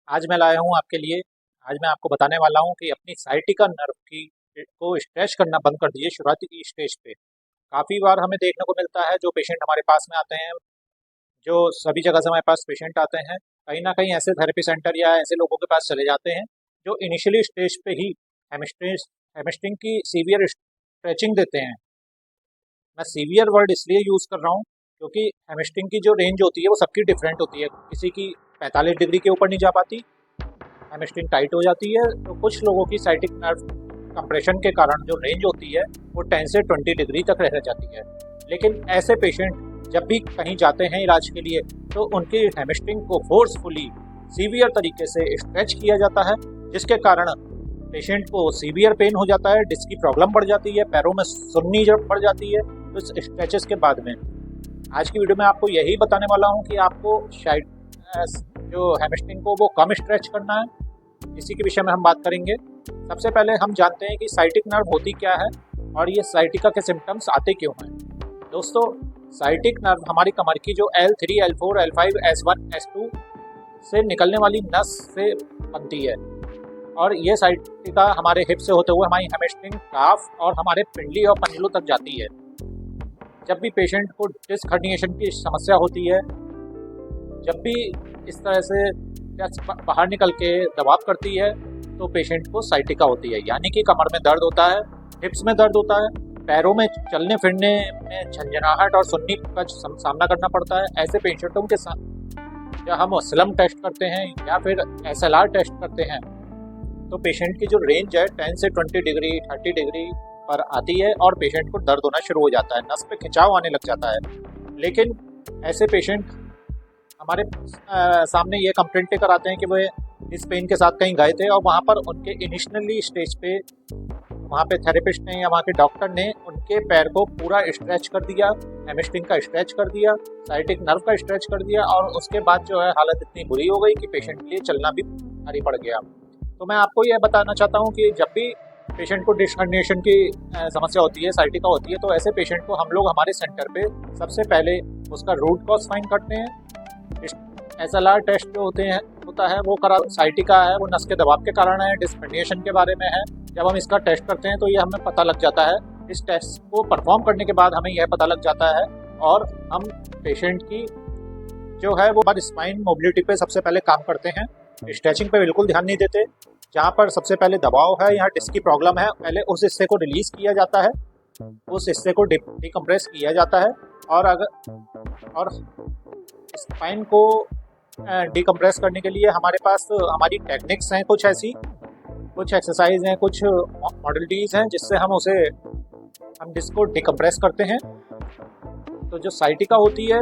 आज मैं लाया हूँ आपके लिए। आज मैं आपको बताने वाला हूँ कि अपनी साइटिका नर्व की को स्ट्रेच करना बंद कर दीजिए शुरुआती की स्टेज पे। काफ़ी बार हमें देखने को मिलता है जो पेशेंट हमारे पास में आते हैं, जो सभी जगह से हमारे पास पेशेंट आते हैं, कहीं ना कहीं ऐसे थेरेपी सेंटर या ऐसे लोगों के पास चले जाते हैं जो इनिशियली स्टेज पे ही हेमस्ट्रिंग की सीवियर स्ट्रेचिंग देते हैं। मैं सीवियर वर्ड इसलिए यूज़ कर रहा हूँ क्योंकि हेमस्ट्रिंग की जो रेंज होती है वो सबकी डिफरेंट होती है। किसी की 45 डिग्री के ऊपर नहीं जा पाती, हेमस्ट्रिंग टाइट हो जाती है, तो कुछ लोगों की साइटिक नर्व कंप्रेशन के कारण जो रेंज होती है वो 10 से 20 डिग्री तक रह जाती है। लेकिन ऐसे पेशेंट जब भी कहीं जाते हैं इलाज के लिए तो उनकी हेमस्ट्रिंग को फोर्सफुली सीवियर तरीके से स्ट्रेच किया जाता है, जिसके कारण पेशेंट को सीवियर पेन हो जाता है, डिस्क की प्रॉब्लम बढ़ जाती है, पैरों में सुन्नी जब बढ़ जाती है। तो इस स्ट्रेचेस के बाद में आज की वीडियो में आपको यही बताने वाला हूँ कि आपको शायद जो हेमस्ट्रिंग को वो कम स्ट्रेच करना है। इसी के विषय में हम बात करेंगे। सबसे पहले हम जानते हैं कि साइटिक नर्व होती क्या है और ये साइटिका के सिम्टम्स आते क्यों हैं। दोस्तों, साइटिक नर्व हमारी कमर की जो L3, L4, L5, S1, S2 से निकलने वाली नस से बनती है और ये साइटिका हमारे हिप से होते हुए हमारी हेमस्ट्रिंग, काफ और हमारे पिंडली और पंजलों तक जाती है। जब भी पेशेंट को डिस्क हर्निएशन की समस्या होती है, जब भी इस तरह से बाहर निकल के दबाव करती है तो पेशेंट को साइटिका होती है, यानी कि कमर में दर्द होता है, हिप्स में दर्द होता है, पैरों में चलने फिरने में झंझनाहट और सुन्नी का सामना करना पड़ता है। ऐसे पेशेंटों के साथ जब हम स्लम टेस्ट करते हैं या फिर SLR टेस्ट करते हैं तो पेशेंट की जो रेंज है 10 से 20 डिग्री 30 डिग्री पर आती है और पेशेंट को दर्द होना शुरू हो जाता है, नस पे खिंचाव आने लग जाता है। लेकिन ऐसे पेशेंट हमारे सामने ये कंप्लेंट लेकर आते हैं कि वे इस पेन के साथ कहीं गए थे और वहाँ पर उनके इनिशियली स्टेज पे वहाँ पे थेरेपिस्ट ने या वहाँ के डॉक्टर ने उनके पैर को पूरा स्ट्रेच कर दिया, हेमस्ट्रिंग का स्ट्रेच कर दिया, साइटिक नर्व का स्ट्रेच कर दिया और उसके बाद जो है हालत इतनी बुरी हो गई कि पेशेंट के लिए चलना भी भारी पड़ गया। तो मैं आपको यह बताना चाहता हूँ कि जब भी पेशेंट को डिस्क हर्निएशन की समस्या होती है, साइटिका होती है, तो ऐसे पेशेंट को हम लोग हमारे सेंटर पे सबसे पहले उसका रूट कॉज फाइंड करते हैं। SLR टेस्ट जो होता है वो साइटिका है, वो नस के दबाव के कारण है, डिस्क हर्निएशन के बारे में है। जब हम इसका टेस्ट करते हैं तो ये हमें पता लग जाता है। इस टेस्ट को परफॉर्म करने के बाद हमें यह पता लग जाता है और हम पेशेंट की जो है वो स्पाइन मोबिलिटी पे सबसे पहले काम करते हैं। स्ट्रेचिंग पे बिल्कुल ध्यान नहीं देते। जहाँ पर सबसे पहले दबाव है, यहाँ डिस्क की प्रॉब्लम है, पहले उस हिस्से को रिलीज किया जाता है, उस हिस्से को डिकम्प्रेस किया जाता है और स्पाइन को डिकम्प्रेस करने के लिए हमारे पास हमारी टेक्निक्स हैं, कुछ एक्सरसाइज हैं, कुछ मॉडलिटीज़ हैं जिससे हम डिस्क को डिकम्प्रेस करते हैं। तो जो साइटिका होती है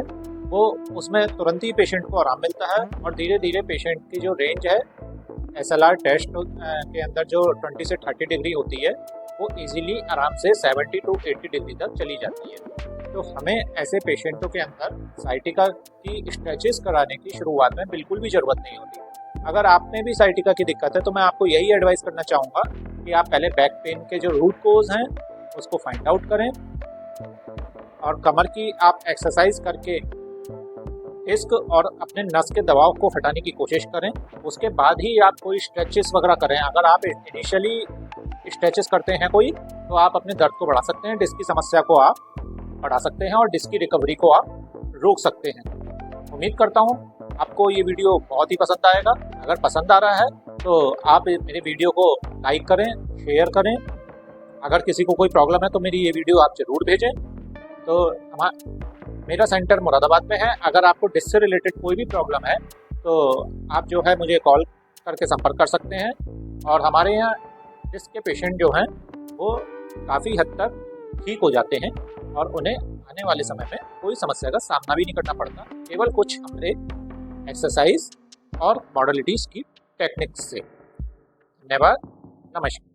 वो उसमें तुरंत ही पेशेंट को आराम मिलता है और धीरे धीरे पेशेंट की जो रेंज है SLR टेस्ट के अंदर जो 20 से 30 डिग्री होती है वो इजीली आराम से 70 to 80 डिग्री तक चली जाती है। तो हमें ऐसे पेशेंटों के अंदर साइटिका की स्ट्रेचेस कराने की शुरुआत में बिल्कुल भी ज़रूरत नहीं होती। अगर आप में भी साइटिका की दिक्कत है तो मैं आपको यही एडवाइस करना चाहूँगा कि आप पहले बैक पेन के जो रूट कोज हैं उसको फाइंड आउट करें और कमर की आप एक्सरसाइज करके डिस्क और अपने नस के दबाव को हटाने की कोशिश करें। उसके बाद ही आप कोई स्ट्रेचेस वगैरह करें। अगर आप इनिशियली स्ट्रेचेस करते हैं कोई तो आप अपने दर्द को बढ़ा सकते हैं, डिस्क की समस्या को आप बढ़ा सकते हैं और डिस्क की रिकवरी को आप रोक सकते हैं। उम्मीद करता हूँ आपको ये वीडियो बहुत ही पसंद आएगा। अगर पसंद आ रहा है तो आप मेरे वीडियो को लाइक करें, शेयर करें। अगर किसी को कोई प्रॉब्लम है तो मेरी ये वीडियो आप ज़रूर भेजें। तो मेरा सेंटर मुरादाबाद में है। अगर आपको डिस्क से रिलेटेड कोई भी प्रॉब्लम है तो आप जो है मुझे कॉल करके संपर्क कर सकते हैं और हमारे यहाँ डिस्क के पेशेंट जो हैं वो काफ़ी हद तक ठीक हो जाते हैं और उन्हें आने वाले समय में कोई समस्या का सामना भी नहीं करना पड़ता, केवल कुछ हमारे एक्सरसाइज और मॉडलिटीज़ की टेक्निक्स से। धन्यवाद, नमस्कार।